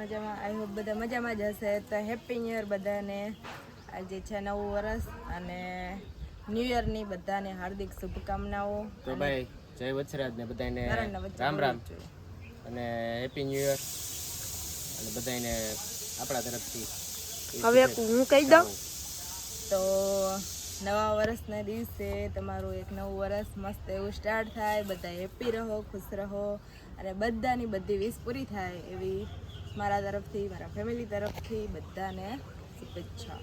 મજામાં I hope બધા મજામાં જ હશે. તો હેપી ન્યુ યર બધાને. આજે છે નવું વર્ષ અને ન્યુ યરની બધાને હાર્દિક શુભકામનાઓ. તો ભાઈ જય વત્સરાજ ને બધાને રામ રામ અને હેપી ન્યુ યર અને બધાને આપણા તરફથી. હવે હું કહી દઉં તો નવા વર્ષના દિવસે તમારું એક નવું વર્ષ મસ્ત એવું સ્ટાર્ટ થાય. બધા હેપી રહો, ખુશ રહો અને બધાની બધી વિશ પૂરી થાય એવી મારા તરફથી, મારા ફેમિલી તરફથી બધાને શુભેચ્છા.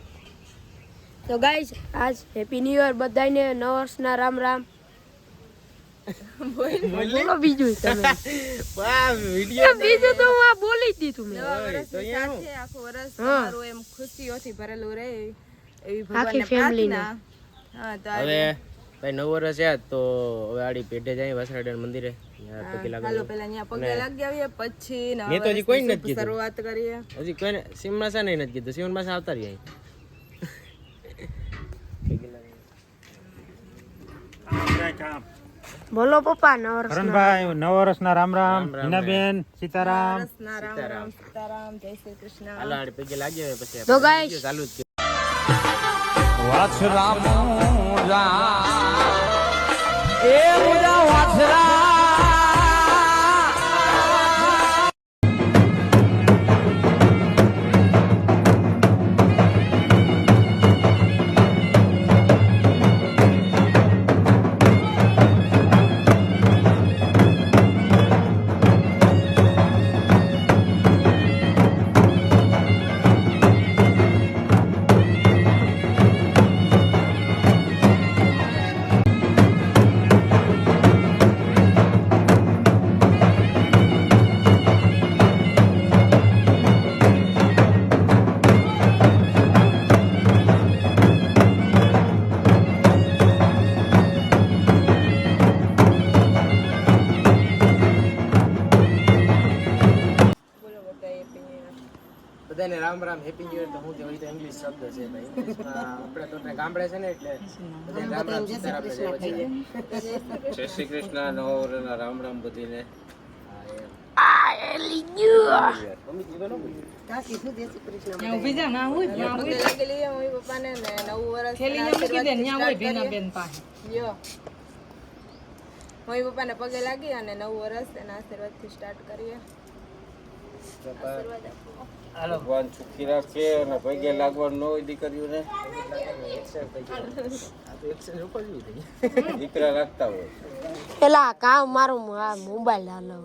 તો ગાઈસ આજ હેપી ન્યુ યર બધાને, નવા વર્ષના રામ રામ. બોલો બીજું તમે. વાહ વિડિયો બીજું તો હું આ બોલી જ દીધું મેં. નવા વર્ષની સાથે આખું વર્ષ તમારું એમ ખુશીઓથી ભરેલું રહે એવી ભગવાનને પ્રાર્થના. હા તો હવે ભાઈ નવ વર્ષ યાદ તો હવે આડી પેઢે જાય વસરાડન મંદિરે હાલો પેલા અહીંયા પગે લાગી આવીએ પછી મેં તો હજી કોઈ નથી કીધું. શરૂઆત કરીએ. હજી કોઈને સીમમાં સા નહીં નથી કીધું. સીમમાં સા આવતા રહી બોલો પપ્પા નવા વર્ષના કરણભાઈ નવ વર્ષના રામ રામ. હિનાબેન સીતારામ. કૃષ્ણ રામ રામ સીતારામ જય શ્રી કૃષ્ણ. હાલો આડી પગે લાગી આવે પછી તો ગાઈસ ચાલુ જ બધાને Ram Ram happy new year. તો હું કહેવાય તો ઇંગ્લિશ શબ્દ છે ભાઈ. આપણે તો ગામડે છે ને એટલે બધાને રામ રામ સીતારામ જય શ્રી કૃષ્ણ. નવા વર્ષના રામ રામ બધીને. પગે લાગી લઈએ મમ્મી પપ્પાને ને નવું વર્ષ લ્યો. મમ્મી પપ્પાને પગે લાગી અને નવું વર્ષ એના આશીર્વાદથી સ્ટાર્ટ કરીએ. ભગવાન સુખી રાખે અને પગે લાગવાનું ન હોય દીકરીઓને. દીકરા રાખતા હોય પેલા કામ મારું મોબાઈલ હાલો